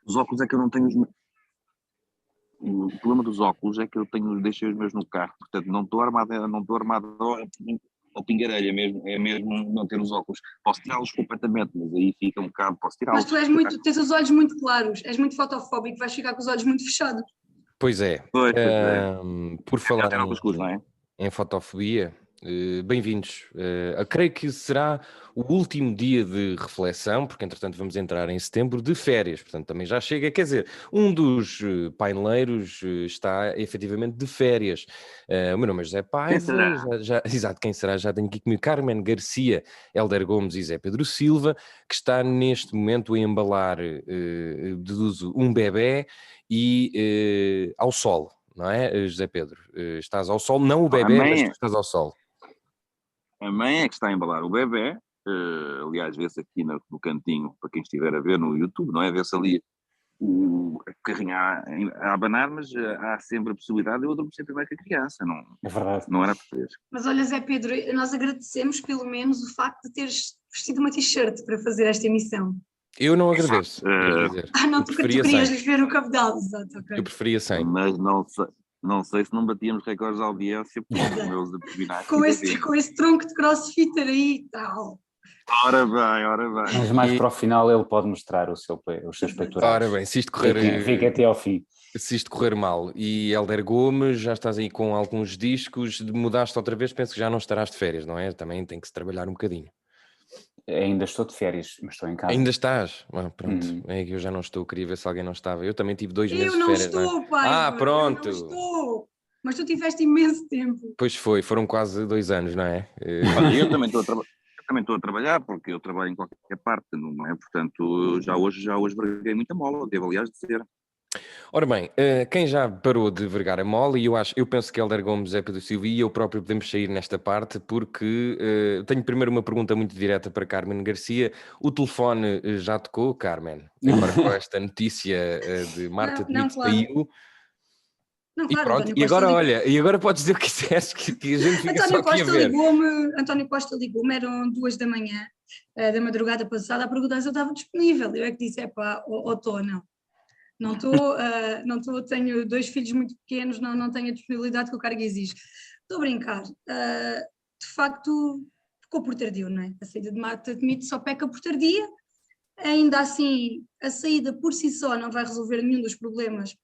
Os óculos é que eu não tenho os meus. O problema dos óculos é que deixei os meus no carro, portanto não estou armado ao pingarelho, é mesmo não ter os óculos. Posso tirá-los completamente, mas aí fica um bocado, posso Mas tirá-los. tu tens os olhos muito claros, és muito fotofóbico, vais ficar com os olhos muito fechados. Pois é. Pois é. Por falar óculos escuros, não é? em fotofobia, bem-vindos. Creio que será o último dia de reflexão, porque entretanto vamos entrar em setembro de férias, portanto também já chega, quer dizer, um dos paineleiros está efetivamente de férias. O meu nome é José Paiva, exato, quem será? Já tenho aqui comigo Carmen Garcia, Hélder Gomes e Zé Pedro Silva, que está neste momento a embalar, deduzo, um bebé e ao sol. Não é, José Pedro? Estás ao sol, não o bebé, mas tu estás ao sol. A mãe é que está a embalar o bebé, aliás, vê-se aqui no cantinho, para quem estiver a ver no YouTube, não é? Vê-se ali o carrinho a abanar, mas há sempre a possibilidade de eu adormecer primeiro que a criança, não, é verdade. Não era português. Mas olha, Zé Pedro, nós agradecemos pelo menos o facto de teres vestido uma t-shirt para fazer esta emissão. Eu não agradeço. Não, tu querias lhes ver o cabedal, exato, ok. Eu preferia sem. Mas não sei se não batíamos recordes de audiência com os meus abdominais. com esse tronco de crossfitter aí e tal. Ora bem. Mas mais para o final ele pode mostrar os seus peitorais. Ora bem, se isto correr... Fica até ao fim. Se isto correr mal. E Hélder Gomes, já estás aí com alguns discos, mudaste outra vez, penso que já não estarás de férias, não é? Também tem que se trabalhar um bocadinho. Ainda estou de férias, mas estou em casa. Ainda estás? Pronto, é que eu já não estou, queria ver se alguém não estava. Eu também tive 2 meses de férias. Eu não estou, pai. Pronto. Eu não estou. Mas tu tiveste imenso tempo. Pois foram quase 2 anos, não é? Olha, eu também estou a trabalhar, porque eu trabalho em qualquer parte, não é? Portanto, já hoje verguei muita mola, devo aliás dizer. Ora bem, quem já parou de vergar a mola, e eu penso que Hélder Gomes, Zé Pedro Silva e eu próprio podemos sair nesta parte, porque tenho primeiro uma pergunta muito direta para Carmen Garcia. O telefone já tocou, Carmen? Agora com esta notícia de Marta Temido saiu. Não, E claro, pronto, e agora olha, e agora podes dizer o que quiseres, que a gente fica só aqui a ver. António Costa ligou-me, eram 2 da manhã, da madrugada passada, a perguntar se eu estava disponível. Eu é que disse, estou, não estou, tenho 2 filhos muito pequenos, não tenho a disponibilidade que o cargo exige. Estou a brincar. De facto, ficou por tardio, não é? A saída de Marta Temido só peca por tardia. Ainda assim, a saída por si só não vai resolver nenhum dos problemas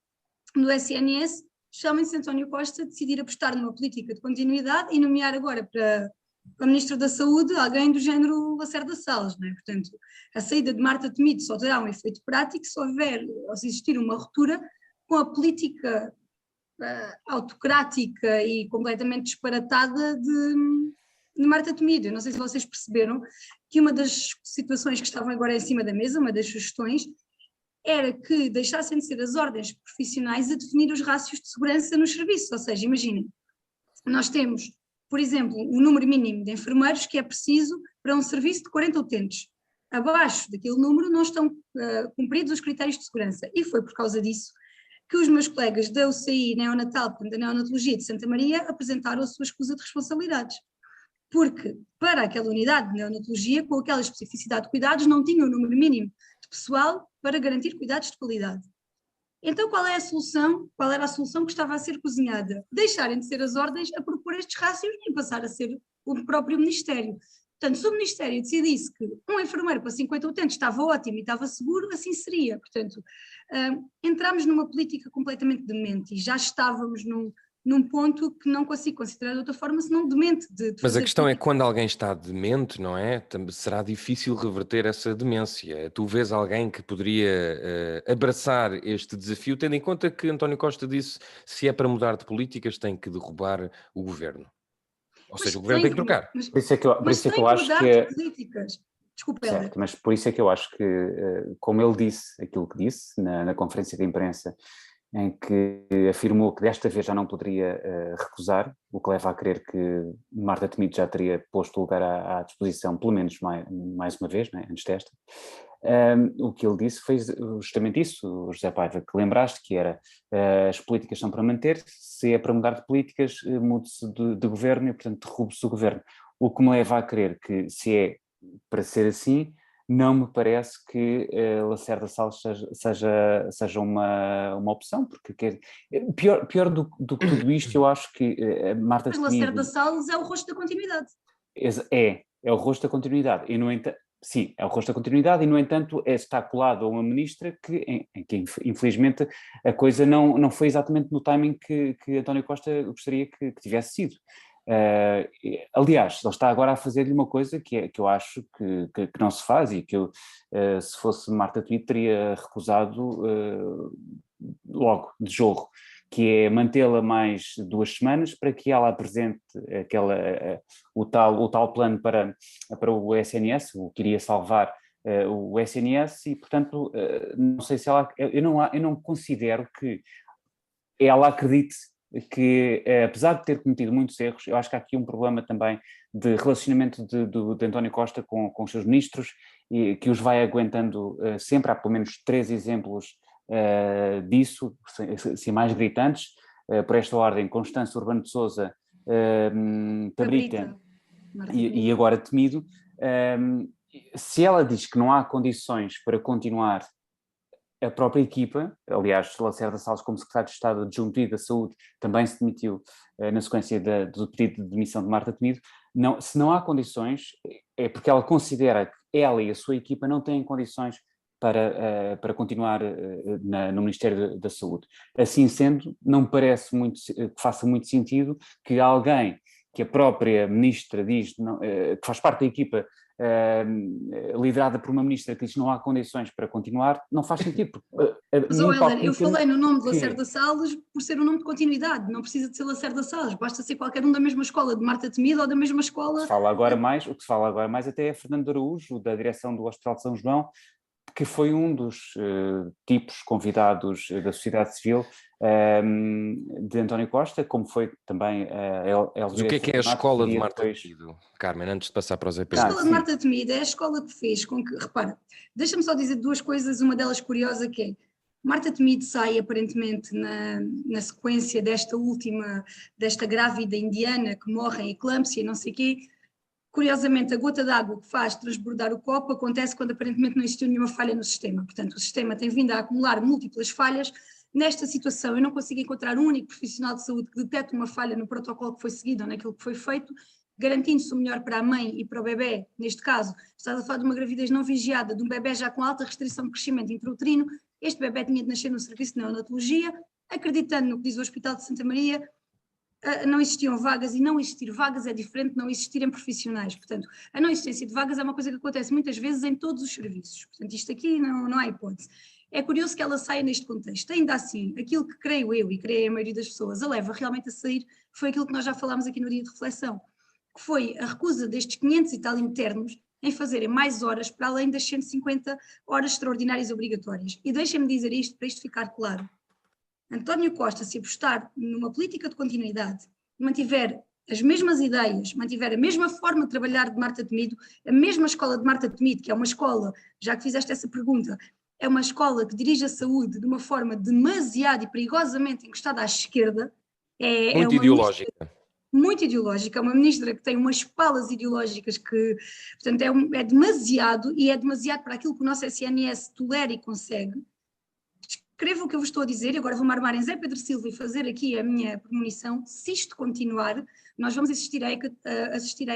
do SNS. Chama-se António Costa decidir apostar numa política de continuidade e nomear agora para Ministro da Saúde alguém do género Lacerda Salles, não é? Portanto, a saída de Marta Temido só terá um efeito prático se existir uma ruptura com a política autocrática e completamente disparatada de Marta Temido. Eu não sei se vocês perceberam que uma das situações que estavam agora em cima da mesa, uma das sugestões, era que deixassem de ser as ordens profissionais a definir os rácios de segurança nos serviços. Ou seja, imaginem, nós temos, por exemplo, o número mínimo de enfermeiros que é preciso para um serviço de 40 utentes. Abaixo daquele número não estão cumpridos os critérios de segurança. E foi por causa disso que os meus colegas da UCI neonatal, portanto, da Neonatologia de Santa Maria, apresentaram a sua escusa de responsabilidades. Porque para aquela unidade de neonatologia, com aquela especificidade de cuidados, não tinha o número mínimo de pessoal para garantir cuidados de qualidade. Então qual era a solução que estava a ser cozinhada? Deixarem de ser as ordens a propor estes rácios e passar a ser o próprio Ministério. Portanto, se o Ministério decidisse que um enfermeiro para 50 utentes estava ótimo e estava seguro, assim seria. Portanto, entramos numa política completamente demente e já estávamos num ponto que não consigo considerar de outra forma senão demente. Mas a questão é que quando alguém está demente, não é? Será difícil reverter essa demência. Tu vês alguém que poderia abraçar este desafio, tendo em conta que António Costa disse se é para mudar de políticas tem que derrubar o governo. Ou seja, o governo tem que trocar. Por isso é que eu acho que... Desculpa, certo, mas por isso é que eu acho que, como ele disse aquilo que disse na conferência de imprensa, em que afirmou que desta vez já não poderia recusar, o que leva a crer que Marta Temido já teria posto o lugar à disposição, pelo menos mais uma vez, né, antes desta. O que ele disse foi justamente isso, José Paiva, que lembraste que era as políticas são para manter, se é para mudar de políticas, mude-se de governo e, portanto, derrube-se o governo. O que me leva a crer que, se é para ser assim, não me parece que Lacerda Salles seja uma opção, porque pior do que tudo isto, eu acho que Marta Mas Temido... Lacerda Salles é o rosto da continuidade. É o rosto da continuidade, e no entanto, sim, é o rosto da continuidade, e no entanto está colado a uma ministra em que infelizmente a coisa não foi exatamente no timing que António Costa gostaria que tivesse sido. Aliás, ele está agora a fazer-lhe uma coisa que eu acho que não se faz, e que eu, se fosse Marta Temido, teria recusado logo, de jorro, que é mantê-la mais 2 semanas para que ela apresente o tal plano para o SNS, o que iria salvar o SNS, e portanto não sei se ela... Eu não considero que ela acredite que, apesar de ter cometido muitos erros, eu acho que há aqui um problema também de relacionamento de António Costa com os seus ministros, e que os vai aguentando sempre. Há pelo menos 3 exemplos disso, assim, mais gritantes, por esta ordem: Constâncio Urbano de Sousa, Cabrita e agora Temido. Se ela diz que não há condições para continuar, a própria equipa, aliás, Lacerda Salles, como secretário de Estado adjunto da Saúde, também se demitiu na sequência do pedido de demissão de Marta Temido. Se não há condições, é porque ela considera que ela e a sua equipa não têm condições para continuar no Ministério da Saúde. Assim sendo, não me parece que faça muito sentido que alguém que a própria ministra diz, que faz parte da equipa liderada por uma ministra, que diz que não há condições para continuar, não faz sentido. Mas, Helder, eu falei no nome de Lacerda Salles por ser um nome de continuidade, não precisa de ser Lacerda Salles, basta ser qualquer um da mesma escola de Marta Temido ou da mesma escola... O que se fala agora mais até é Fernando Araújo, da direção do Hospital de São João, que foi um dos tipos convidados da sociedade civil de António Costa, como foi também Mas o que é a escola de Marta Temido, Carmen, antes de passar para os EPs? A escola de Marta Temido é a escola que fez com que, repara, deixa-me só dizer 2 coisas, uma delas curiosa, que é: Marta Temido sai aparentemente na sequência desta grávida indiana que morre em eclâmpsia e não sei o quê. Curiosamente, a gota d'água que faz transbordar o copo acontece quando aparentemente não existiu nenhuma falha no sistema. Portanto, o sistema tem vindo a acumular múltiplas falhas. Nesta situação, eu não consigo encontrar um único profissional de saúde que detecte uma falha no protocolo que foi seguido ou naquilo que foi feito, garantindo-se o melhor para a mãe e para o bebê. Neste caso, estás a falar de uma gravidez não vigiada, de um bebê já com alta restrição de crescimento intrauterino. Este bebê tinha de nascer no serviço de neonatologia, acreditando no que diz o Hospital de Santa Maria. Não existiam vagas, e não existir vagas é diferente de não existirem profissionais. Portanto, a não existência de vagas é uma coisa que acontece muitas vezes em todos os serviços. Portanto, isto aqui não há hipótese. É curioso que ela saia neste contexto. Ainda assim, aquilo que creio eu e creio a maioria das pessoas a leva realmente a sair foi aquilo que nós já falámos aqui no dia de reflexão, que foi a recusa destes 500 e tal internos em fazerem mais horas para além das 150 horas extraordinárias obrigatórias. E deixem-me dizer isto para isto ficar claro. António Costa, se apostar numa política de continuidade, mantiver as mesmas ideias, mantiver a mesma forma de trabalhar de Marta Temido, a mesma escola de Marta Temido, que é uma escola, já que fizeste essa pergunta, é uma escola que dirige a saúde de uma forma demasiado e perigosamente encostada à esquerda. Muito ideológica. Muito ideológica, é uma ministra que tem umas palas ideológicas que, portanto, é demasiado, e é demasiado para aquilo que o nosso SNS tolera e consegue. Escrevo o que eu vos estou a dizer, e agora vou-me armar em Zé Pedro Silva e fazer aqui a minha premonição. Se isto continuar, nós vamos assistir à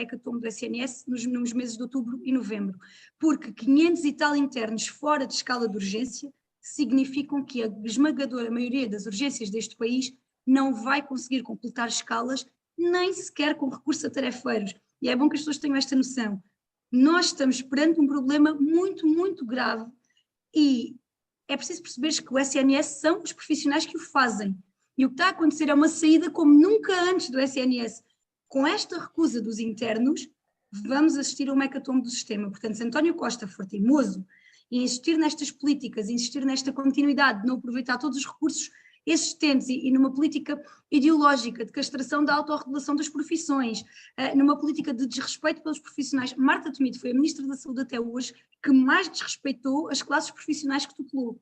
hecatombe do SNS nos meses de outubro e novembro, porque 500 e tal internos fora de escala de urgência significam que a esmagadora maioria das urgências deste país não vai conseguir completar escalas, nem sequer com recurso a tarefeiros. E é bom que as pessoas tenham esta noção. Nós estamos perante um problema muito, muito grave, e é preciso perceber que o SNS são os profissionais que o fazem. E o que está a acontecer é uma saída como nunca antes do SNS. Com esta recusa dos internos, vamos assistir a uma hecatombe do sistema. Portanto, se António Costa for teimoso e insistir nestas políticas, insistir nesta continuidade, de não aproveitar todos os recursos existentes e numa política ideológica de castração da autorregulação das profissões, numa política de desrespeito pelos profissionais. Marta Temido foi a Ministra da Saúde até hoje que mais desrespeitou as classes profissionais que tutelou.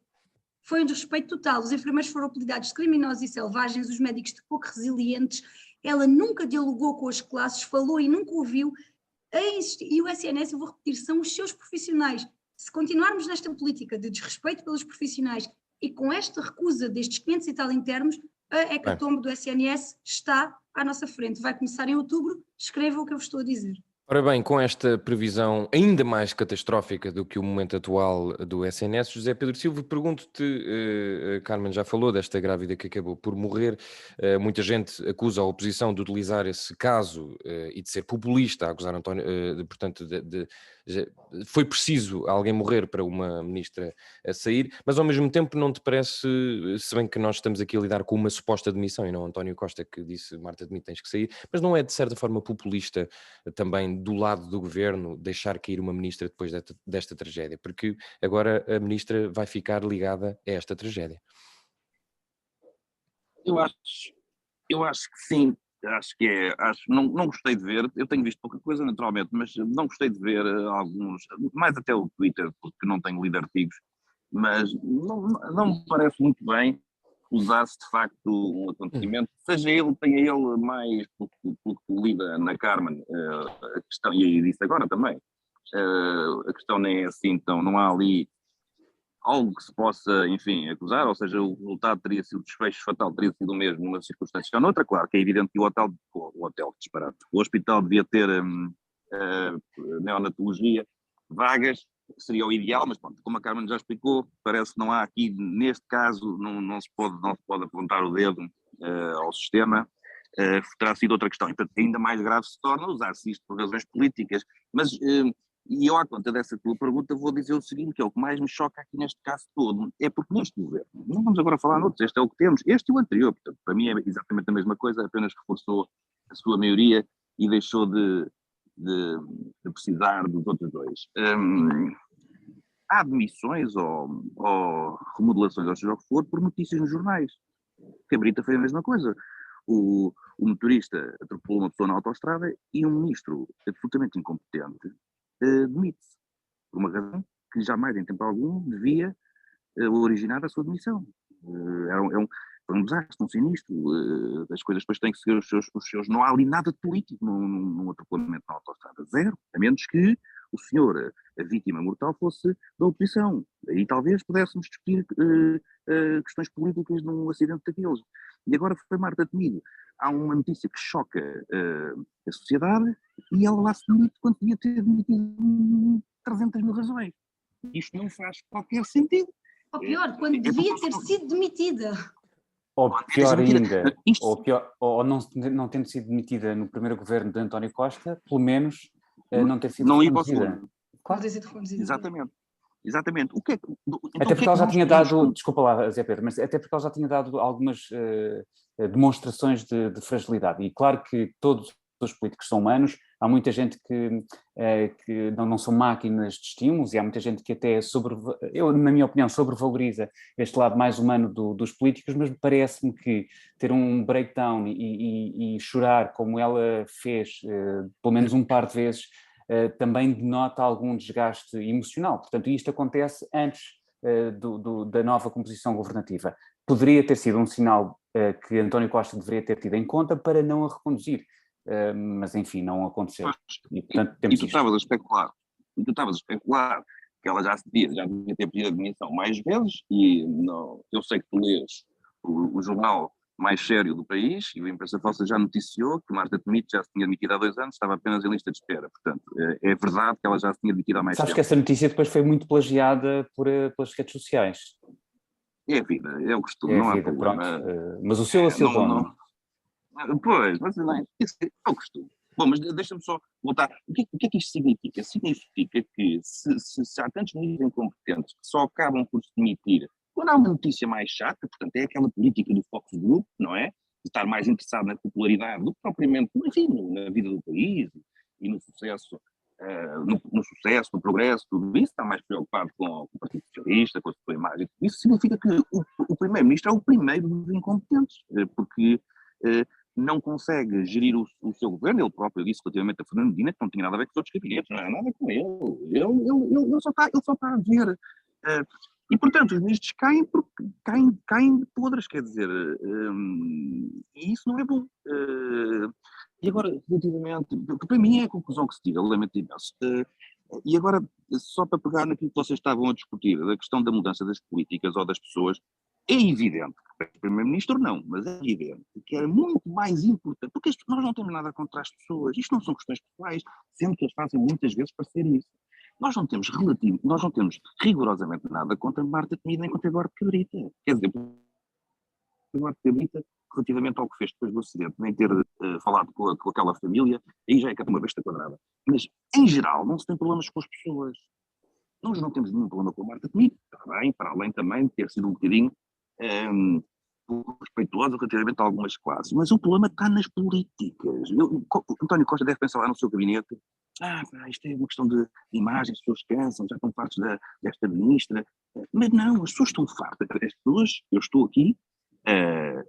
Foi um desrespeito total. Os enfermeiros foram apelidados de criminosos e selvagens, os médicos de pouco resilientes. Ela nunca dialogou com as classes, falou e nunca ouviu. E o SNS, eu vou repetir, são os seus profissionais. Se continuarmos nesta política de desrespeito pelos profissionais e com esta recusa destes 500 e tal internos, a hecatombe do SNS está à nossa frente. Vai começar em outubro, escrevam o que eu vos estou a dizer. Ora bem, com esta previsão ainda mais catastrófica do que o momento atual do SNS, José Pedro Silva, pergunto-te, Carmen já falou desta grávida que acabou por morrer, muita gente acusa a oposição de utilizar esse caso e de ser populista, a acusar António, portanto, foi preciso alguém morrer para uma ministra a sair, mas ao mesmo tempo não te parece, se bem que nós estamos aqui a lidar com uma suposta demissão e não António Costa que disse Marta demite, tens que sair, mas não é de certa forma populista também do lado do governo deixar cair uma ministra depois desta tragédia, porque agora a ministra vai ficar ligada a esta tragédia. Eu acho que sim, não gostei de ver, eu tenho visto pouca coisa naturalmente, mas não gostei de ver alguns, mais até o Twitter, porque não tenho lido artigos, mas não me parece muito bem usar-se de facto um acontecimento, tenha ele mais pelo que lida na Carmen, a questão, e aí disse agora também, a questão nem é assim, então não há ali algo que se possa, enfim, acusar, ou seja, o resultado teria sido, o desfecho fatal teria sido o mesmo numa circunstância ou noutra, claro que é evidente que o hospital devia ter neonatologia, vagas, seria o ideal, mas pronto, como a Carmen já explicou, parece que não há aqui, neste caso, não se pode apontar o dedo ao sistema, terá sido outra questão, e portanto ainda mais grave se torna usar-se isto por razões políticas, mas e eu, à conta dessa tua pergunta, vou dizer o seguinte, que é o que mais me choca aqui neste caso todo, é porque neste governo, não vamos agora falar noutros, este é o que temos, este e o anterior, portanto, para mim é exatamente a mesma coisa, apenas reforçou a sua maioria e deixou de precisar dos outros dois. Há demissões ou remodelações, ou seja o que for, por notícias nos jornais. Cabrita foi a mesma coisa. O motorista atropelou uma pessoa na autoestrada e um ministro absolutamente incompetente demite-se, por uma razão que jamais em tempo algum devia originar a sua demissão. Foi um desastre, um sinistro, as coisas depois têm que seguir os seus, não há ali nada de político num atropelamento na autoestrada, zero, a menos que o senhor, a vítima mortal, fosse da oposição, aí talvez pudéssemos discutir questões políticas num acidente daqueles. E agora foi Marta Temido, há uma notícia que choca a sociedade e ela lá se demite quando devia ter demitido 300 mil razões. Isto não faz qualquer sentido. Ou pior, quando devia ter sido demitida. Ou pior ainda, ou não tendo sido demitida no primeiro governo de António Costa, pelo menos não ter sido reconduzida. Claro. Não ter sido reconduzida. Exatamente. Até porque ela já tinha dado, desculpa lá, Zé Pedro, mas até porque ela já tinha dado algumas demonstrações de fragilidade. E claro que todos os políticos são humanos, há muita gente que não são máquinas de estímulos e há muita gente que até, na minha opinião, sobrevaloriza este lado mais humano dos políticos, mas parece-me que ter um breakdown e chorar como ela fez, pelo menos um par de vezes, também denota algum desgaste emocional. Portanto, isto acontece antes da nova composição governativa. Poderia ter sido um sinal que António Costa deveria ter tido em conta para não a reconduzir. Mas enfim, não aconteceu. E tu estavas a especular que ela já devia ter pedido a demissão mais vezes, e não, eu sei que tu lês o jornal mais sério do país, e o Imprensa Falsa já noticiou que Marta Temido já se tinha demitido há 2 anos, estava apenas em lista de espera. Portanto, é verdade que ela já se tinha demitido há mais tempo. Sabes que essa notícia depois foi muito plagiada pelas redes sociais. É a vida, é o costume, não há problema. Mas o seu dono. Pois, mas não é, isso é o costume. Bom, mas deixa-me só voltar. O que é que isto significa? Significa que se há tantos ministros incompetentes que só acabam por se demitir quando há uma notícia mais chata, portanto é aquela política do focus group, não é? De estar mais interessado na popularidade do que propriamente, enfim, na vida do país e no sucesso, no progresso, tudo isso, está mais preocupado com o Partido Socialista, com a sua imagem. Isso significa que o primeiro-ministro é o primeiro dos incompetentes, porque não consegue gerir o seu governo. Ele próprio disse relativamente a Fernando Medina que não tinha nada a ver com os outros gabinetes, não é nada com ele. Ele só está a ver. E, portanto, os ministros caem porque caem de podres, quer dizer, e isso não é bom. E agora, relativamente, porque para mim é a conclusão que se tira, lamento imenso. E agora, só para pegar naquilo que vocês estavam a discutir, da questão da mudança das políticas ou das pessoas, é evidente, o Primeiro-Ministro não, mas é evidente que era muito mais importante, porque nós não temos nada contra as pessoas, isto não são questões pessoais, sempre que eles fazem muitas vezes parecer isso. Nós não temos rigorosamente nada contra Marta Temido nem contra Eduardo Cabrita. Quer dizer, Eduardo Cabrita, relativamente ao que fez depois do acidente, nem ter falado com aquela família, aí já é que é uma besta quadrada. Mas, em geral, não se tem problemas com as pessoas. Nós não temos nenhum problema com a Marta Temido, está bem, para além também de ter sido um bocadinho respeituosa relativamente a algumas classes, mas o problema está nas políticas. António Costa deve pensar lá no seu gabinete, isto é uma questão de imagem, as pessoas cansam, já estão fartos desta ministra, mas não, as pessoas estão fartas, as pessoas, eu estou aqui a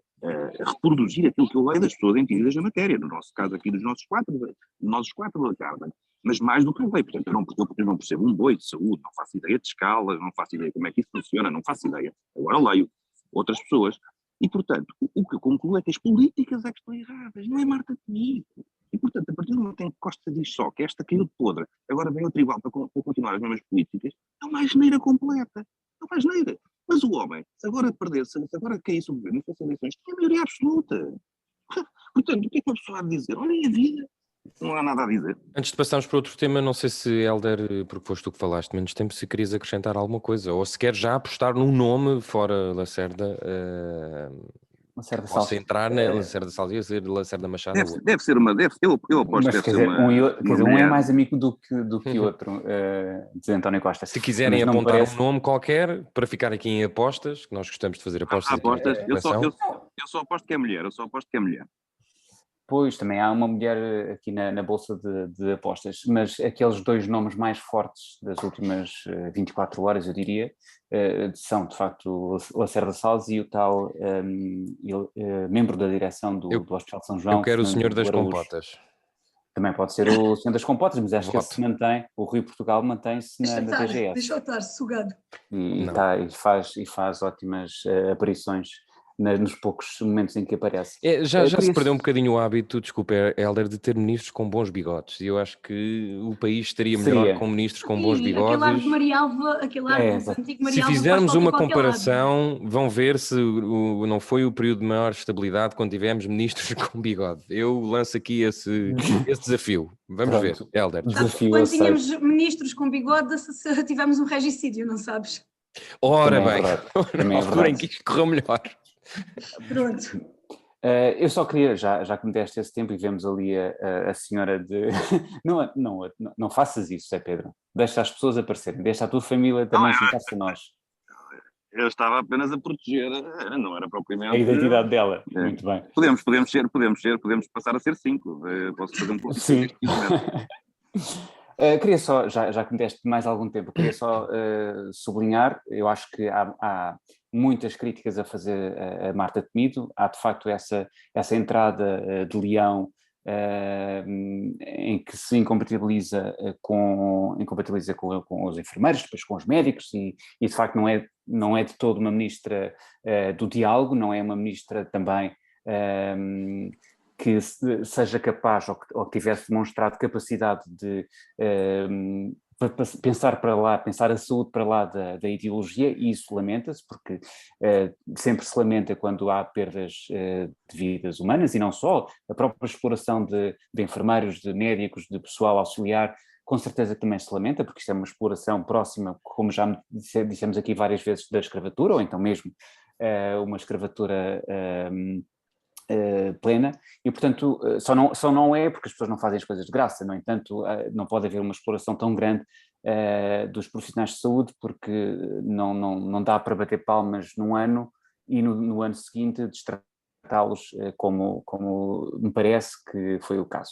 reproduzir aquilo que eu leio das pessoas entendidas na matéria, no nosso caso aqui dos nossos quatro da Carmen, mas mais do que eu leio, portanto eu não percebo um boi de saúde, não faço ideia de escalas, não faço ideia como é que isso funciona, não faço ideia, agora leio outras pessoas, e portanto o que eu concluo é que as políticas é que estão erradas, não é Marta Temido. E portanto, a partir do momento em que Costa diz só que esta caiu de podre, agora vem o tribunal para continuar as mesmas políticas, é uma asneira completa, é uma asneira. Mas o homem, se agora perdesse, se agora caísse o governo e fosse eleições, tinha maioria absoluta. Portanto, o que é que uma pessoa há de dizer? Olha, é a vida. Não há nada a dizer. Antes de passarmos para outro tema, não sei se, Hélder, porque foste tu que falaste menos tempo, se querias acrescentar alguma coisa, ou se queres já apostar num nome fora Lacerda, Lacerda possa Salles. entrar na Lacerda Salles, ia ser Lacerda Machado. Deve ser uma, eu aposto Mas que quer deve dizer, ser um é mais amigo do que outro, diz António Costa. Se quiserem Mas não apontar parece... um nome qualquer, para ficar aqui em apostas, que nós gostamos de fazer apostas. Eu só aposto que é mulher, Pois, também há uma mulher aqui na Bolsa de Apostas, mas aqueles dois nomes mais fortes das últimas 24 horas, eu diria, são de facto o Lacerda Salles e o tal membro da direção do Hospital de São João. Eu quero o senhor das Araújo. Compotas. Também pode ser o senhor das Compotas, mas acho que ele Voto. se mantém, o Rui Portugal mantém-se na DGS. Deixa eu estar sugado. E faz ótimas aparições nos poucos momentos em que aparece. Já se perdeu um bocadinho o hábito, desculpa, Hélder, de ter ministros com bons bigodes. E eu acho que o país estaria melhor com ministros com bons bigodes. Aquele ar de Marialva, aquele ar do antigo Marialva. Se fizermos uma comparação, vão ver se não foi o período de maior estabilidade quando tivemos ministros com bigode. Eu lanço aqui esse desafio. Vamos ver, Hélder. Quando tínhamos ministros com bigode, tivemos um regicídio, não sabes? Ora bem, na altura em que isto correu melhor. Pronto. Eu só queria, já que me deste esse tempo e vemos ali a senhora de... Não faças isso, Zé Pedro. Deixa as pessoas aparecerem, deixa a tua família também juntar-se a nós. Eu estava apenas a proteger, não era propriamente... A identidade dela, muito bem. Podemos passar a ser 5. Posso fazer um pouco. Sim. Queria só, já que me deste mais algum tempo, queria só sublinhar, eu acho que há muitas críticas a fazer a Marta Temido, há de facto essa entrada de leão em que se incompatibiliza com os enfermeiros, depois com os médicos e de facto não é de todo uma ministra do diálogo, não é uma ministra também que seja capaz ou que tivesse demonstrado capacidade de pensar a saúde para lá da ideologia, e isso lamenta-se, porque sempre se lamenta quando há perdas de vidas humanas, e não só, a própria exploração de enfermeiros, de médicos, de pessoal auxiliar, com certeza que também se lamenta, porque isto é uma exploração próxima, como já dissemos aqui várias vezes, da escravatura, ou então mesmo uma escravatura plena, e portanto só não é porque as pessoas não fazem as coisas de graça. No entanto, não pode haver uma exploração tão grande dos profissionais de saúde, porque não dá para bater palmas num ano e no ano seguinte destratá-los como me parece que foi o caso.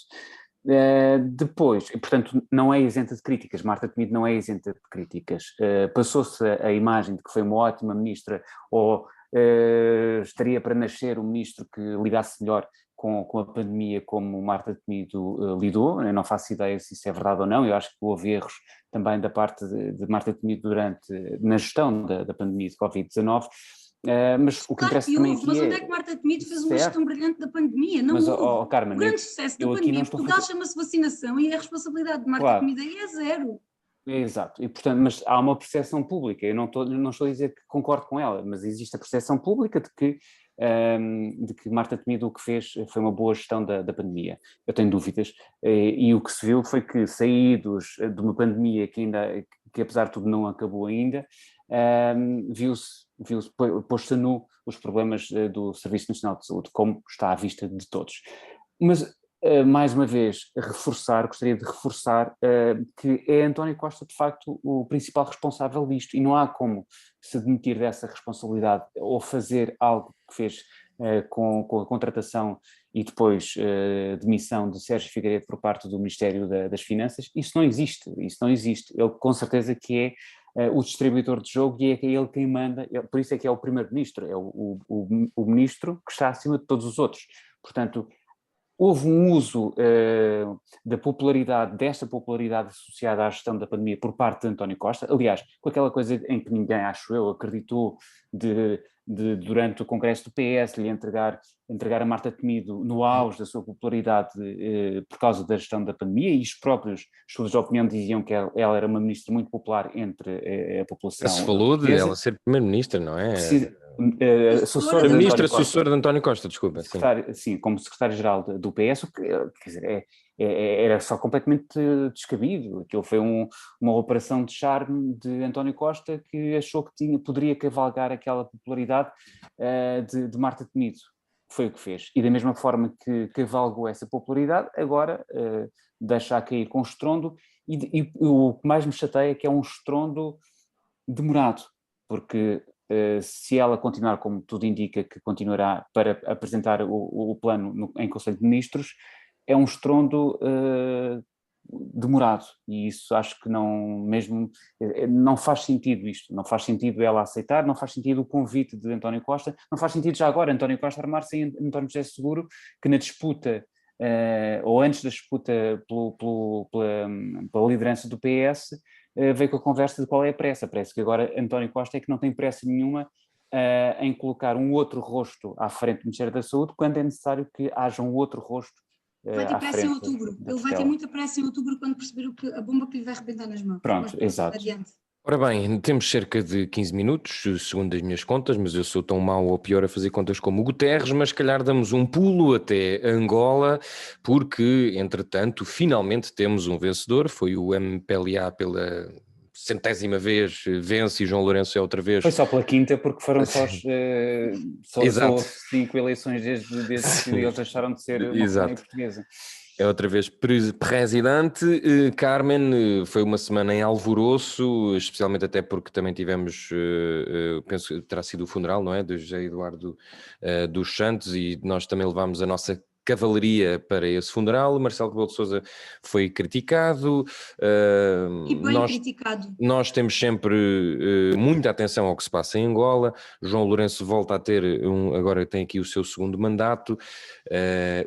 Depois, e portanto não é isenta de críticas, Marta Temido não é isenta de críticas, passou-se a imagem de que foi uma ótima ministra, ou estaria para nascer um ministro que lidasse melhor com a pandemia como Marta Temido lidou. Eu não faço ideia se isso é verdade ou não, eu acho que houve erros também da parte de Marta Temido na gestão da pandemia de Covid-19, mas o que interessa também aqui mas onde é que Marta Temido fez uma gestão brilhante da pandemia? Não houve. Carmen, o grande sucesso da pandemia, Portugal chama-se vacinação e a responsabilidade de Marta Temido aí é zero. Exato, e portanto, mas há uma percepção pública, eu não estou a dizer que concordo com ela, mas existe a percepção pública de que Marta Temido o que fez foi uma boa gestão da pandemia. Eu tenho dúvidas, e o que se viu foi que saídos de uma pandemia que apesar de tudo não acabou ainda, posto a nu os problemas do Serviço Nacional de Saúde, como está à vista de todos. Mas mais uma vez, gostaria de reforçar que é António Costa, de facto, o principal responsável disto, e não há como se demitir dessa responsabilidade ou fazer algo que fez com a contratação e depois demissão de Sérgio Figueiredo por parte do Ministério das Finanças. Isso não existe. Ele, com certeza, que é o distribuidor de jogo e é ele quem manda, por isso é que é o primeiro-ministro, é o ministro que está acima de todos os outros. Portanto, houve um uso desta popularidade associada à gestão da pandemia por parte de António Costa, aliás, com aquela coisa em que ninguém, acho eu, acreditou durante o congresso do PS lhe entregar a Marta Temido no auge da sua popularidade por causa da gestão da pandemia, e os próprios estudos de opinião diziam que ela era uma ministra muito popular entre a população. Se falou de ela ser primeira-ministra, não é? Assessora de António Costa, desculpa. Sim, como secretário-geral do PS, quer dizer, era só completamente descabido. Aquilo foi uma operação de charme de António Costa, que achou que poderia cavalgar aquela popularidade de Marta Temido. Foi o que fez. E da mesma forma que cavalgou essa popularidade, agora deixa a cair com estrondo, e o que mais me chateia é que é um estrondo demorado, porque se ela continuar, como tudo indica que continuará, para apresentar o plano em Conselho de Ministros, é um estrondo demorado, e isso acho que não faz sentido isto, não faz sentido ela aceitar, não faz sentido o convite de António Costa, não faz sentido já agora António Costa armar-se em António José Seguro, que na disputa, ou antes da disputa pela liderança do PS, veio com a conversa de qual é a pressa. Parece que agora António Costa é que não tem pressa nenhuma em colocar um outro rosto à frente do Ministério da Saúde, quando é necessário que haja um outro rosto vai ter pressa em outubro. Ele vai ter muita pressa em outubro quando perceber a bomba que lhe vai arrebentar nas mãos. Pronto, exato. Adiante. Ora bem, temos cerca de 15 minutos, segundo as minhas contas, mas eu sou tão mau ou pior a fazer contas como o Guterres, mas se calhar damos um pulo até Angola, porque, entretanto, finalmente temos um vencedor, foi o MPLA pela 100ª vez, vence, e João Lourenço é outra vez. Foi só pela 5ª, porque foram só 5 eleições desde que eles deixaram de ser uma colónia portuguesa. É outra vez presidente. Carmen, foi uma semana em alvoroço, especialmente até porque também tivemos, penso que terá sido o funeral, não é? Do José Eduardo dos Santos, e nós também levámos a nossa cavalaria para esse funeral. Marcelo Rebelo de Sousa foi criticado. E bem criticado. Nós temos sempre muita atenção ao que se passa em Angola. João Lourenço volta a ter, agora tem aqui o seu segundo mandato.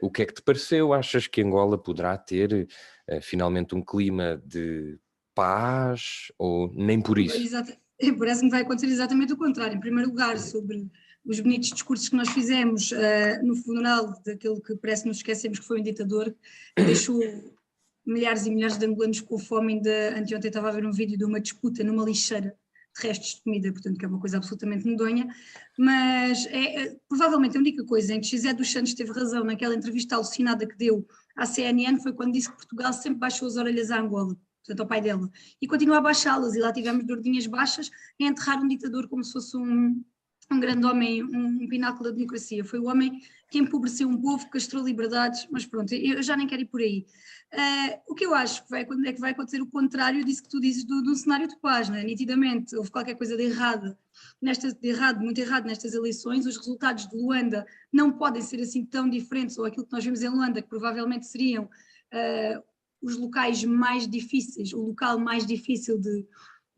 O que é que te pareceu? Achas que Angola poderá ter finalmente um clima de paz, ou nem por isso? Exato. Parece-me que vai acontecer exatamente o contrário. Em primeiro lugar, sobre os bonitos discursos que nós fizemos no funeral daquele que parece que nos esquecemos que foi um ditador, que deixou milhares e milhares de angolanos com fome. Anteontem estava a ver um vídeo de uma disputa numa lixeira de restos de comida, portanto que é uma coisa absolutamente medonha, mas provavelmente a única coisa em que José dos Santos teve razão naquela entrevista alucinada que deu à CNN foi quando disse que Portugal sempre baixou as orelhas à Angola, portanto ao pai dela, e continua a baixá-las, e lá tivemos dordinhas baixas em enterrar um ditador como se fosse um grande homem, um pináculo da democracia. Foi o homem que empobreceu um povo, castrou liberdades, mas pronto, eu já nem quero ir por aí. O que eu acho que vai acontecer o contrário disso que tu dizes do cenário de paz, né? Nitidamente houve qualquer coisa de errado, muito errado nestas eleições. Os resultados de Luanda não podem ser assim tão diferentes, ou aquilo que nós vimos em Luanda, que provavelmente seriam os locais mais difíceis, o local mais difícil de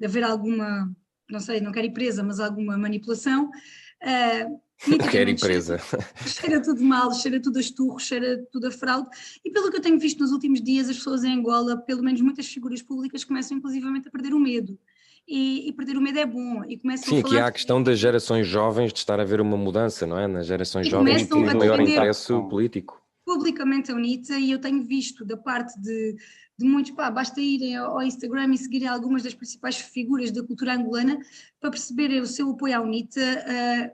haver alguma, não sei, não quero ir presa, mas alguma manipulação. Não quero ir presa. Cheira tudo mal, cheira tudo a esturro, cheira tudo a fraude, e pelo que eu tenho visto nos últimos dias, as pessoas em Angola, pelo menos muitas figuras públicas, começam inclusivamente a perder o medo. E perder o medo é bom. E começam aqui há a questão das gerações jovens, de estar a ver uma mudança, não é? Nas gerações e jovens, começam que a maior defender interesse político. publicamente a UNITA, e eu tenho visto da parte de muitos, basta irem ao Instagram e seguirem algumas das principais figuras da cultura angolana para perceberem o seu apoio à UNITA,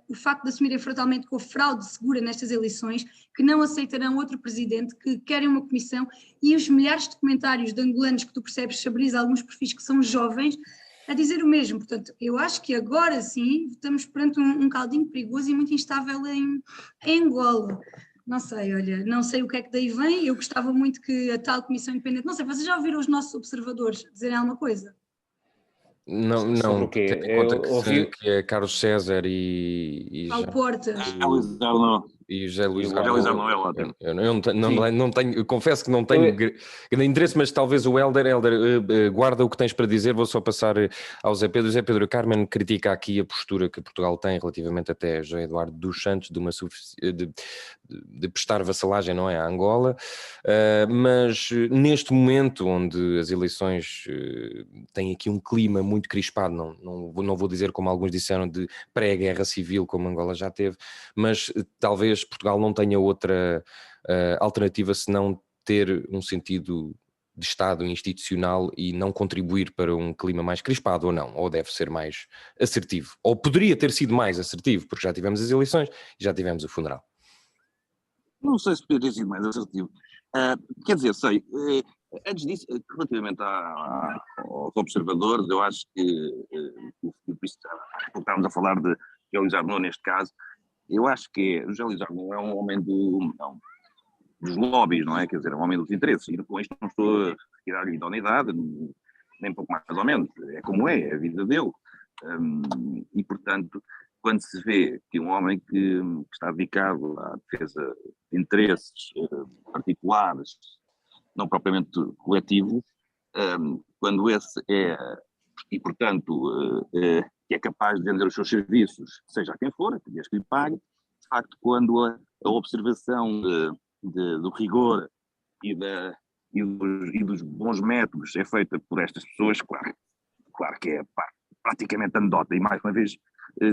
o facto de assumirem frontalmente com a fraude segura nestas eleições, que não aceitarão outro presidente, que querem uma comissão, e os milhares de comentários de angolanos que tu percebes sobre alguns perfis que são jovens a dizer o mesmo. Portanto, eu acho que agora sim estamos perante um caldinho perigoso e muito instável em Angola. Não sei, olha, não sei o que é que daí vem. Eu gostava muito que a tal comissão independente, não sei, vocês já ouviram os nossos observadores dizerem alguma coisa? Não, Sobre o quê? tendo em conta Eu que é Carlos César e Paulo Portas. José Luís José Luís Arnaud. Arnaud é ótimo. Eu não tenho, eu confesso que não tenho grande interesse, mas talvez o Hélder, guarda o que tens para dizer. Vou só passar ao Zé Pedro. Zé Pedro Carmen critica aqui a postura que Portugal tem relativamente até José Eduardo dos Santos de prestar vassalagem, não é, à Angola, mas neste momento onde as eleições têm aqui um clima muito crispado, não vou dizer como alguns disseram de pré-guerra civil como Angola já teve, mas talvez Portugal não tenha outra alternativa senão ter um sentido de Estado institucional e não contribuir para um clima mais crispado, ou não, ou deve ser mais assertivo, ou poderia ter sido mais assertivo, porque já tivemos as eleições e já tivemos o funeral. Não sei se poderia ter sido mais assertivo. Quer dizer, sei, antes disso, relativamente aos observadores, eu acho que estávamos a falar de José Luís Arnaud neste caso. Eu acho que o José Luís Arnaud é um homem dos lobbies, não é? Quer dizer, é um homem dos interesses. E com isto não estou a retirar-lhe idoneidade, nem pouco mais ou menos. É como é a vida dele. E, portanto, quando se vê que um homem que está dedicado à defesa de interesses particulares, não propriamente coletivos, quando esse é, e portanto que é capaz de vender os seus serviços, seja a quem for, que lhe pague, de facto, quando a observação do rigor e dos bons métodos é feita por estas pessoas, claro que é praticamente anedota. E mais uma vez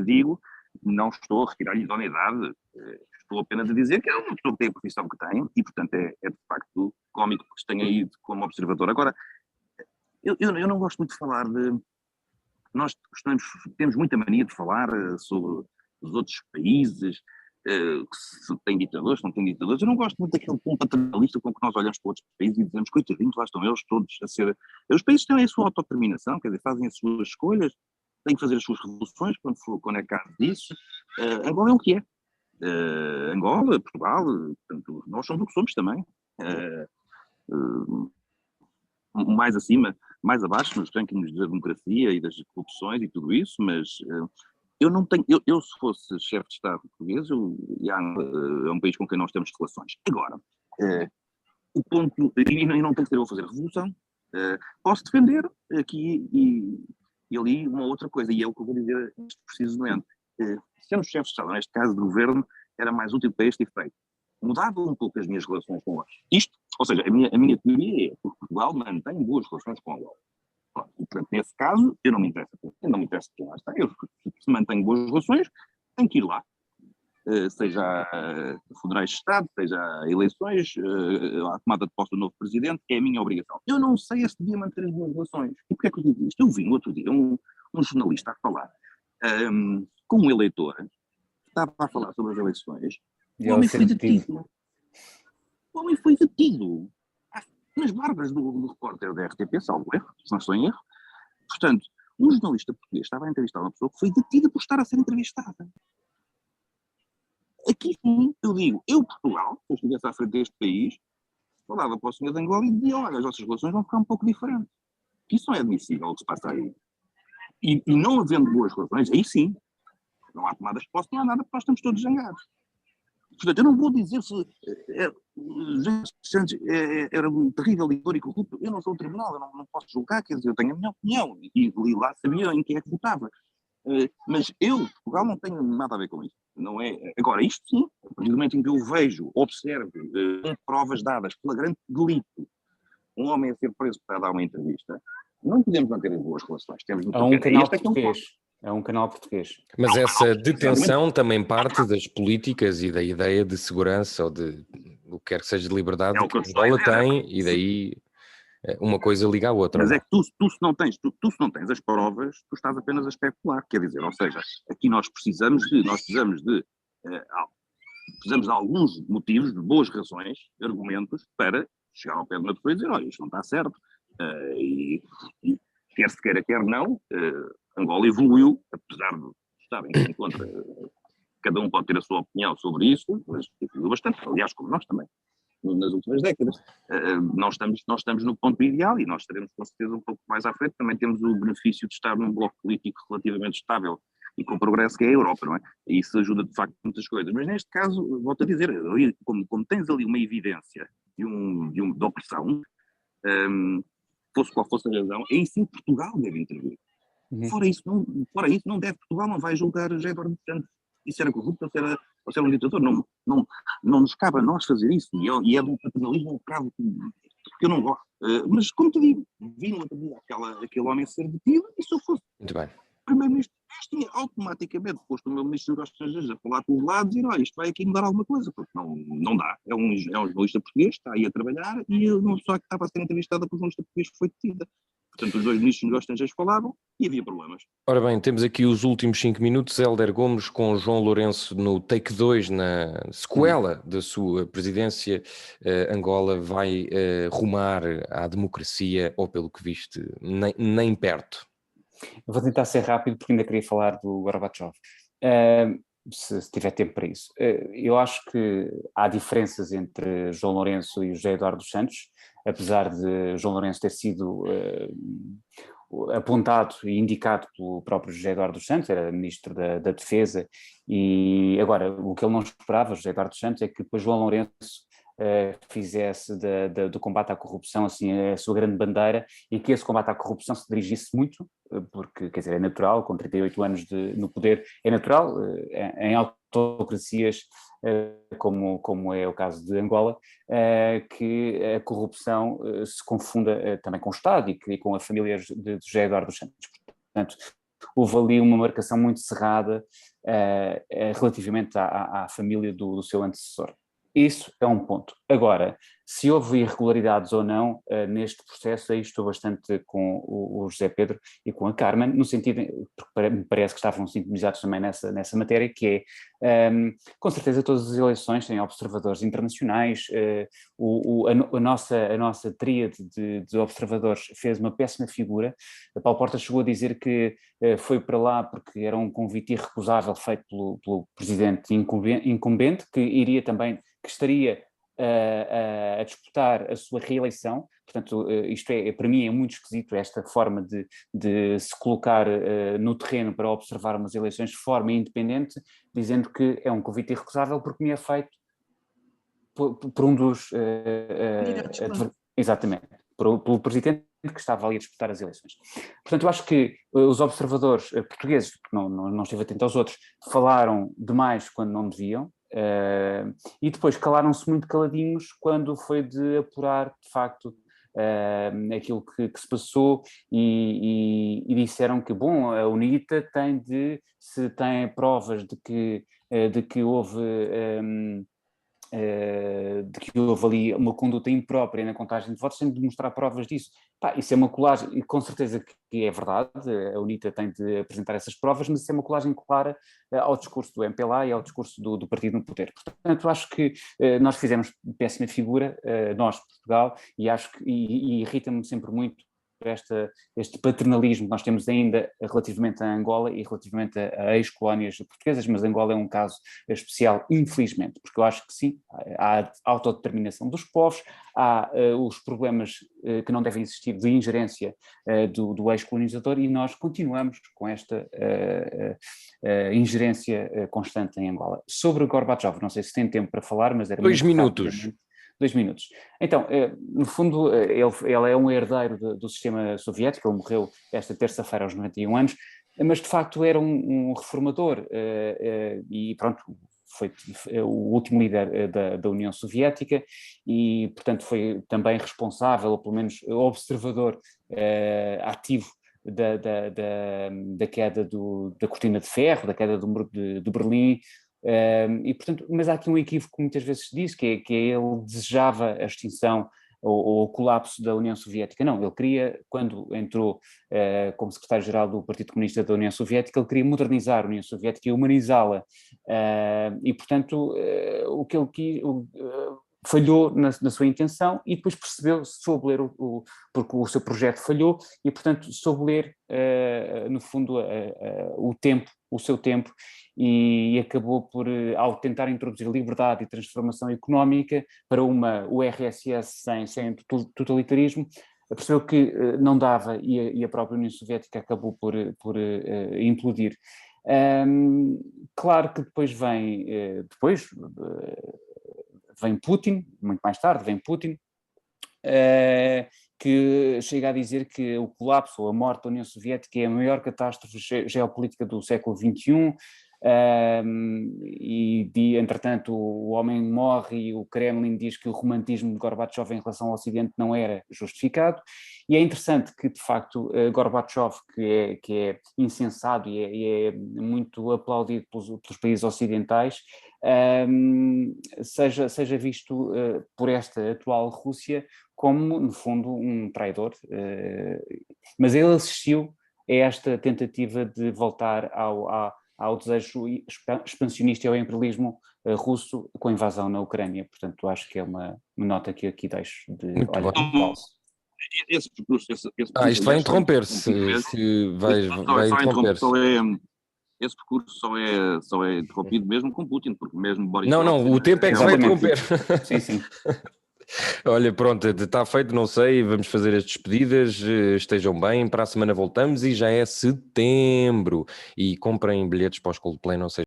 digo, não estou a retirar-lhe idoneidade, estou apenas a dizer que é uma pessoa que tem a profissão que tem e, portanto, é de facto cómico que se tenha ido como observador. Agora, eu não gosto muito de falar de... Nós temos muita mania de falar sobre os outros países, se tem ditadores, se não tem ditadores. Eu não gosto muito daquele tom paternalista com que nós olhamos para outros países e dizemos, coitadinhos, lá estão eles todos a ser... Os países têm a sua autodeterminação, quer dizer, fazem as suas escolhas, têm que fazer as suas revoluções quando é caso disso. Angola é o que é. Angola, Portugal, portanto, nós somos o que somos também. Mais acima, mais abaixo nos rankings da democracia e das corrupções e tudo isso, mas eu não tenho, eu se fosse chefe de Estado português, é um país com quem nós temos relações. Agora, o ponto, e não tenho que ter, eu vou fazer revolução, posso defender aqui e ali uma outra coisa, e é o que eu vou dizer neste preciso momento. Sendo chefe de Estado, neste caso de governo, era mais útil para este efeito. Mudava um pouco as minhas relações com eles. Isto, ou seja, a minha teoria é que Portugal mantém boas relações com Angola. E, portanto, nesse caso, eu não me interessa quem lá está. Eu, se mantenho boas relações, tenho que ir lá. Seja a funerais de Estado, seja a eleições, a tomada de posse do novo presidente, é a minha obrigação. Eu não sei se devia manter as boas relações. E porquê é que eu digo isto? Eu vi no outro dia um jornalista a falar com um eleitor, estava a falar sobre as eleições. O homem foi detido. O homem foi detido. Nas barbas do repórter da RTP, salvo erro, se não estou em erro. Portanto, um jornalista português estava a entrevistar uma pessoa que foi detida por estar a ser entrevistada. Aqui sim, eu digo, Portugal, se eu estivesse à frente deste país, falava para o senhor de Angola e dizia, olha, as vossas relações vão ficar um pouco diferentes. Isso não é admissível o que se passa aí. E não havendo boas relações, aí sim, não há tomadas de posse, não há nada, porque nós estamos todos zangados. Portanto, eu não vou dizer se Santos era um terrível leitor e corrupto. Eu não sou o tribunal, eu não posso julgar, quer dizer, eu tenho a minha opinião e lá sabia em quem é que votava. Mas Portugal, não tenho nada a ver com isso. Não é. Agora, isto sim, a partir do momento em que eu vejo, observo, provas dadas, flagrante delito, um homem a ser preso para dar uma entrevista, não podemos manter as boas relações. Temos um canal português. É um canal português. Mas essa detenção também parte das políticas e da ideia de segurança ou de o que quer que seja de liberdade, É o que eu estou a Angola dizer, tem, e daí uma coisa liga à outra. Mas é que tu se não tens, se não tens as provas, tu estás apenas a especular, quer dizer, ou seja, aqui nós precisamos precisamos de alguns motivos, de boas razões, de argumentos, para chegar ao pé de uma pessoa e dizer, olha, isto não está certo, e quer se queira, quer não, Angola evoluiu, apesar de estar em contra, cada um pode ter a sua opinião sobre isso, mas evoluiu bastante, aliás, como nós também, nas últimas décadas. Nós estamos no ponto ideal e nós estaremos com certeza um pouco mais à frente. Também temos o benefício de estar num bloco político relativamente estável e com progresso, que é a Europa, não é? E isso ajuda de facto muitas coisas. Mas neste caso, volto a dizer, como tens ali uma evidência de opressão, fosse qual fosse a razão, aí sim Portugal deve intervir. Fora isso, não deve. Portugal não vai julgar José Eduardo dos Santos. Isso era corrupto ou se era um ditador. Não nos cabe a nós fazer isso. E é do paternalismo um bocado que eu não gosto. Mas, como te digo, vi no outro dia aquele homem ser detido, e se eu fosse Muito bem. primeiro-ministro, tinha automaticamente posto o meu ministro dos Estrangeiros a falar com os lados e dizer, olha, isto vai aqui mudar alguma coisa, porque não dá. É um jornalista português, está aí a trabalhar, e uma pessoa que estava a ser entrevistada por um jornalista português foi detida. Portanto, os dois ministros dos Estrangeiros falavam e havia problemas. Ora bem, temos aqui os últimos 5 minutos. Hélder Gomes com João Lourenço no take 2, na sequela da sua presidência. Angola vai rumar à democracia, ou pelo que viste, nem perto. Eu vou tentar ser rápido porque ainda queria falar do Gorbachev, se tiver tempo para isso. Eu acho que há diferenças entre João Lourenço e José Eduardo dos Santos, apesar de João Lourenço ter sido apontado e indicado pelo próprio José Eduardo dos Santos, era ministro da Defesa, e agora o que ele não esperava, José Eduardo dos Santos, é que depois João Lourenço fizesse do combate à corrupção assim a sua grande bandeira, e que esse combate à corrupção se dirigisse muito, porque, quer dizer, é natural, com 38 anos no poder, é natural, em autocracias como é o caso de Angola, que a corrupção se confunda também com o Estado e com a família de José Eduardo dos Santos. Portanto, houve ali uma marcação muito cerrada relativamente à família do seu antecessor. Isso é um ponto. Agora, se houve irregularidades ou não neste processo, aí estou bastante com o José Pedro e com a Carmen, no sentido, porque me parece que estavam sintonizados também nessa matéria, que é, com certeza todas as eleições têm observadores internacionais, a nossa tríade de observadores fez uma péssima figura. A Paulo Portas chegou a dizer que foi para lá porque era um convite irrecusável feito pelo presidente incumbente, que estaria a disputar a sua reeleição. Portanto, isto para mim é muito esquisito, esta forma de se colocar no terreno para observar umas eleições de forma independente, dizendo que é um convite irrecusável porque me é feito por um dos... exatamente, pelo presidente que estava ali a disputar as eleições. Portanto, eu acho que os observadores portugueses, porque não estive atento aos outros, falaram demais quando não deviam, e depois calaram-se muito caladinhos quando foi de apurar, de facto, aquilo que se passou, e disseram que, bom, a UNITA se tem provas de que houve ali uma conduta imprópria na contagem de votos, tem de mostrar provas disso. Isso é uma colagem, e com certeza que é verdade, a UNITA tem de apresentar essas provas, mas isso é uma colagem clara ao discurso do MPLA e ao discurso do partido no poder. Portanto, acho que nós fizemos péssima figura, nós, Portugal, e irrita-me sempre muito este paternalismo que nós temos ainda relativamente a Angola e relativamente a ex-colónias portuguesas, mas Angola é um caso especial, infelizmente, porque eu acho que sim, há a autodeterminação dos povos, há os problemas que não devem existir de ingerência do ex-colonizador, e nós continuamos com esta ingerência constante em Angola. Sobre o Gorbachev, não sei se tem tempo para falar, mas era 2 minutos. 2 minutos. Então, no fundo, ele é um herdeiro do sistema soviético, ele morreu esta terça-feira aos 91 anos, mas de facto era um reformador, e pronto, foi o último líder da União Soviética, e portanto foi também responsável, ou pelo menos observador ativo da queda da cortina de ferro, da queda do muro de Berlim, E, portanto, mas há aqui um equívoco que muitas vezes se diz, que é ele desejava a extinção ou o colapso da União Soviética. Não, ele queria, quando entrou como secretário-geral do Partido Comunista da União Soviética, ele queria modernizar a União Soviética e humanizá-la. E, portanto, o que ele quis... falhou na sua intenção e depois soube ler porque o seu projeto falhou e, portanto, soube ler, no fundo, o seu tempo e acabou por, ao tentar introduzir liberdade e transformação económica para o RSS sem totalitarismo, percebeu que não dava e a própria União Soviética acabou por implodir. Claro que depois vem Putin, muito mais tarde vem Putin, que chega a dizer que o colapso ou a morte da União Soviética é a maior catástrofe geopolítica do século XXI, entretanto o homem morre e o Kremlin diz que o romantismo de Gorbachev em relação ao Ocidente não era justificado, e é interessante que de facto Gorbachev, que é insensado e é muito aplaudido pelos países ocidentais, seja visto por esta atual Rússia como, no fundo, um traidor, mas ele assistiu a esta tentativa de voltar ao desejo expansionista e ao imperialismo russo com a invasão na Ucrânia. Portanto, acho que é uma nota que aqui deixo de olhar em falso. Esse percurso, isto vai interromper-se, vai interromper-se. Esse percurso só é interrompido mesmo com Putin, porque mesmo Boris Não, o tempo é que se vai interromper. Sim. Olha, pronto, está feito, não sei, vamos fazer as despedidas, estejam bem, para a semana voltamos e já é setembro. E comprem bilhetes para os Coldplay, não sei.